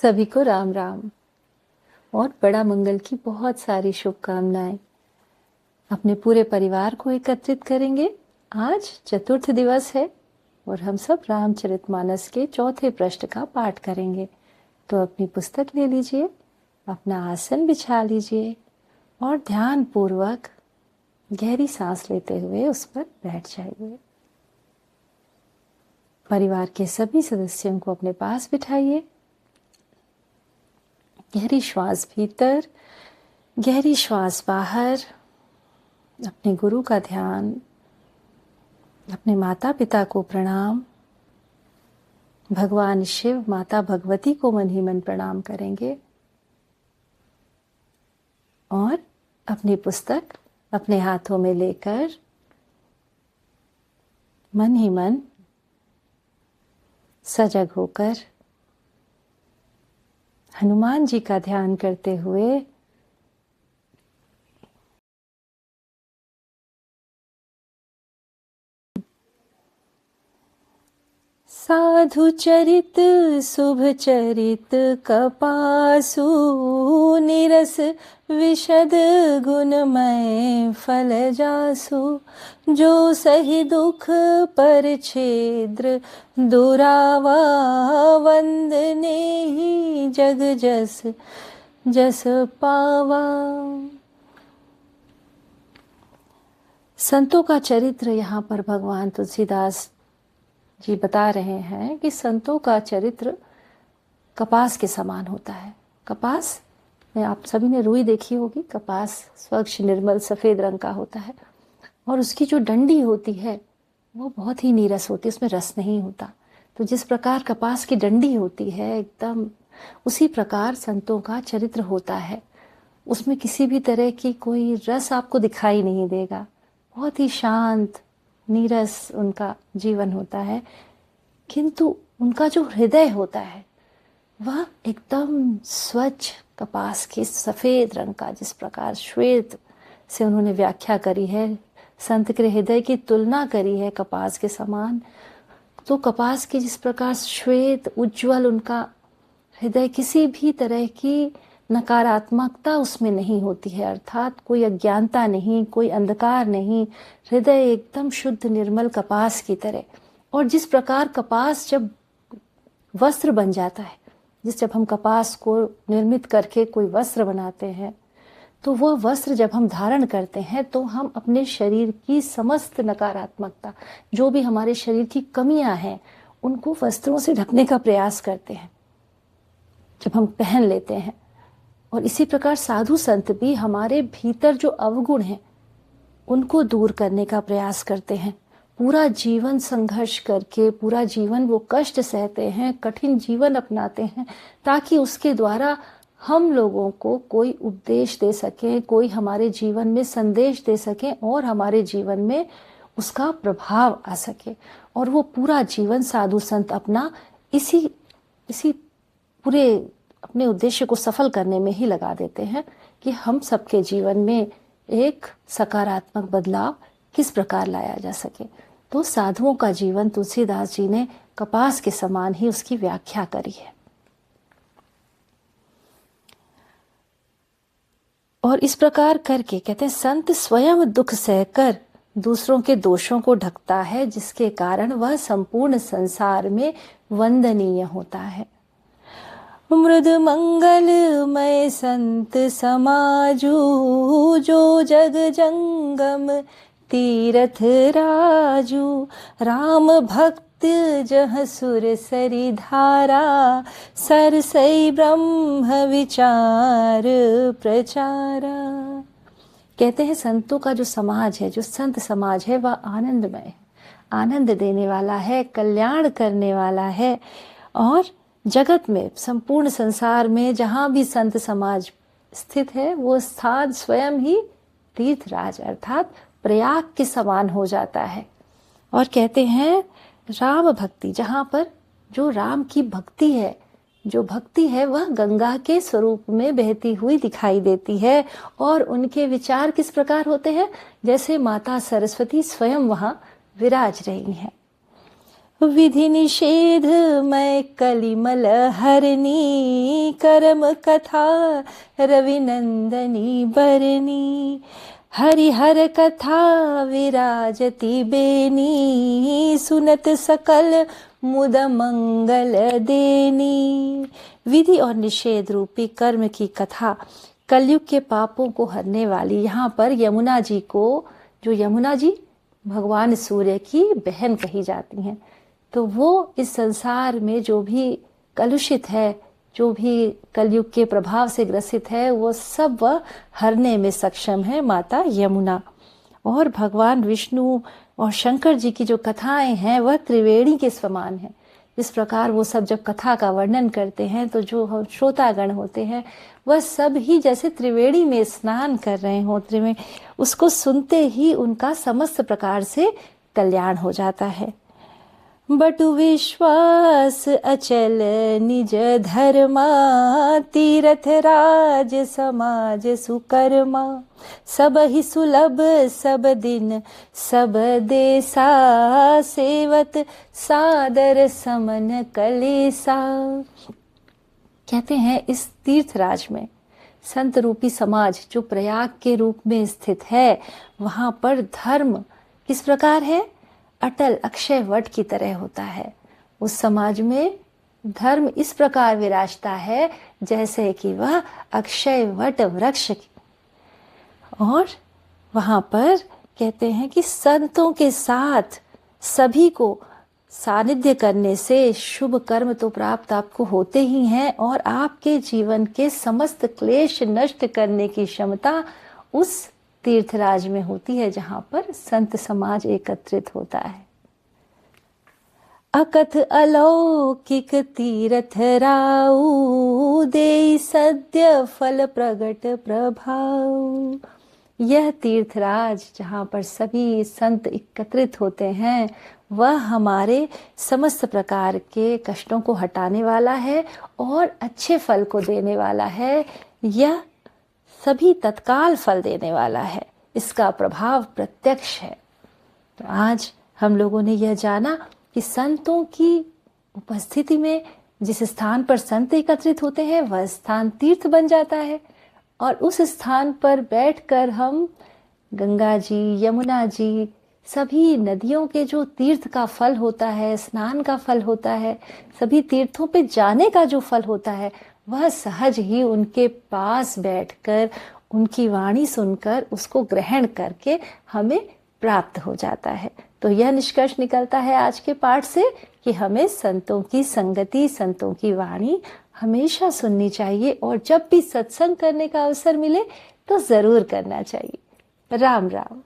सभी को राम राम और बड़ा मंगल की बहुत सारी शुभकामनाएं। अपने पूरे परिवार को एकत्रित करेंगे। आज चतुर्थ दिवस है और हम सब रामचरितमानस के चौथे पृष्ठ का पाठ करेंगे। तो अपनी पुस्तक ले लीजिए, अपना आसन बिछा लीजिए और ध्यान पूर्वक गहरी सांस लेते हुए उस पर बैठ जाइए। परिवार के सभी सदस्यों को अपने पास बिठाइए। गहरी श्वास भीतर, गहरी श्वास बाहर। अपने गुरु का ध्यान, अपने माता पिता को प्रणाम, भगवान शिव, माता भगवती को मन ही मन प्रणाम करेंगे और अपनी पुस्तक अपने हाथों में लेकर मन ही मन सजग होकर हनुमान जी का ध्यान करते हुए साधु चरित शुभ चरित कपासु निरस विशद गुणमय फल जासु जो सही दुख पर छेद्र दुरावा वंदने ही जग जस जस पावा। संतों का चरित्र यहाँ पर भगवान तुलसीदास जी बता रहे हैं कि संतों का चरित्र कपास के समान होता है। कपास में आप सभी ने रुई देखी होगी। कपास स्वच्छ निर्मल सफेद रंग का होता है और उसकी जो डंडी होती है वो बहुत ही नीरस होती है, उसमें रस नहीं होता। तो जिस प्रकार कपास की डंडी होती है एकदम उसी प्रकार संतों का चरित्र होता है। उसमें किसी भी तरह की कोई रस आपको दिखाई नहीं देगा। बहुत ही शांत नीरस उनका जीवन होता है, किंतु उनका जो हृदय होता है वह एकदम स्वच्छ कपास के सफेद रंग का। जिस प्रकार श्वेत से उन्होंने व्याख्या करी है, संत के हृदय की तुलना करी है कपास के समान, तो कपास के जिस प्रकार श्वेत उज्जवल उनका हृदय, किसी भी तरह की नकारात्मकता उसमें नहीं होती है, अर्थात कोई अज्ञानता नहीं, कोई अंधकार नहीं, हृदय एकदम शुद्ध निर्मल कपास की तरह। और जिस प्रकार कपास जब वस्त्र बन जाता है, जब हम कपास को निर्मित करके कोई वस्त्र बनाते हैं, तो वह वस्त्र जब हम धारण करते हैं तो हम अपने शरीर की समस्त नकारात्मकता, जो भी हमारे शरीर की कमियां हैं, उनको वस्त्रों से ढकने का प्रयास करते हैं जब हम पहन लेते हैं। और इसी प्रकार साधु संत भी हमारे भीतर जो अवगुण हैं उनको दूर करने का प्रयास करते हैं। पूरा जीवन संघर्ष करके, पूरा जीवन वो कष्ट सहते हैं, कठिन जीवन अपनाते हैं, ताकि उसके द्वारा हम लोगों को कोई उपदेश दे सके, कोई हमारे जीवन में संदेश दे सके और हमारे जीवन में उसका प्रभाव आ सके। और वो पूरा जीवन साधु संत अपना इसी पूरे अपने उद्देश्य को सफल करने में ही लगा देते हैं कि हम सबके जीवन में एक सकारात्मक बदलाव किस प्रकार लाया जा सके। तो साधुओं का जीवन तुलसीदास जी ने कपास के समान ही उसकी व्याख्या करी है। और इस प्रकार करके कहते हैं, संत स्वयं दुख सहकर दूसरों के दोषों को ढकता है, जिसके कारण वह संपूर्ण संसार में वंदनीय होता है। मृद मंगलमय संत समाजू जो जग जंगम तीरथ राजू राम भक्त जह सुर सरी धारा सरसई ब्रह्म विचार प्रचारा। कहते हैं संतों का जो समाज है, जो संत समाज है, वह आनंदमय है, आनंद देने वाला है, कल्याण करने वाला है। और जगत में, संपूर्ण संसार में जहाँ भी संत समाज स्थित है, वो स्थान स्वयं ही तीर्थराज अर्थात प्रयाग के समान हो जाता है। और कहते हैं राम भक्ति, जहाँ पर जो राम की भक्ति है, जो भक्ति है वह गंगा के स्वरूप में बहती हुई दिखाई देती है। और उनके विचार किस प्रकार होते हैं, जैसे माता सरस्वती स्वयं वहाँ विराज रही हैं। विधि निषेध मैं कलिमल हरनी, कर्म कथा रविनंदनी बरनी। हरिहर कथा विराजती बेनी, सुनत सकल मुद मंगल देनी। विधि और निषेध रूपी कर्म की कथा कलयुग के पापों को हरने वाली। यहाँ पर यमुना जी को, जो यमुना जी भगवान सूर्य की बहन कही जाती हैं, तो वो इस संसार में जो भी कलुषित है, जो भी कलयुग के प्रभाव से ग्रसित है, वो सब वह हरने में सक्षम है माता यमुना। और भगवान विष्णु और शंकर जी की जो कथाएं हैं वह त्रिवेणी के समान है। इस प्रकार वो सब जब कथा का वर्णन करते हैं तो जो हम श्रोतागण होते हैं वह सब ही जैसे त्रिवेणी में स्नान कर रहे हो, त्रिवेणी उसको सुनते ही उनका समस्त प्रकार से कल्याण हो जाता है। बटु विश्वास अचल निज धर्मा, तीरथ राज समाज सुकर्मा। सब ही सुलभ सब दिन सब देसा, सेवत सादर समन कलेसा। कहते हैं इस तीर्थराज में संत रूपी समाज जो प्रयाग के रूप में स्थित है, वहां पर धर्म किस प्रकार है? अटल अक्षय वट की तरह होता है। उस समाज में धर्म इस प्रकार विराजता है जैसे कि वह अक्षय वट वृक्ष की। और वहां पर कहते हैं कि संतों के साथ सभी को सानिध्य करने से शुभ कर्म तो प्राप्त आपको होते ही हैं, और आपके जीवन के समस्त क्लेश नष्ट करने की क्षमता उस तीर्थराज में होती है जहां पर संत समाज एकत्रित होता है। अकथ अलौकिक तीर्थ राऊ, दे सद्य फल प्रगट प्रभाव। यह तीर्थराज जहाँ पर सभी संत एकत्रित होते हैं वह हमारे समस्त प्रकार के कष्टों को हटाने वाला है और अच्छे फल को देने वाला है। यह सभी तत्काल फल देने वाला है, इसका प्रभाव प्रत्यक्ष है। तो आज हम लोगों ने यह जाना कि संतों की उपस्थिति में जिस स्थान पर संत एकत्रित होते हैं वह स्थान तीर्थ बन जाता है, और उस स्थान पर बैठकर हम गंगा जी, यमुना जी, सभी नदियों के जो तीर्थ का फल होता है, स्नान का फल होता है, सभी तीर्थों पे जाने का जो फल होता है, वह सहज ही उनके पास बैठकर उनकी वाणी सुनकर उसको ग्रहण करके हमें प्राप्त हो जाता है। तो यह निष्कर्ष निकलता है आज के पाठ से कि हमें संतों की संगति, संतों की वाणी हमेशा सुननी चाहिए, और जब भी सत्संग करने का अवसर मिले तो जरूर करना चाहिए। राम राम।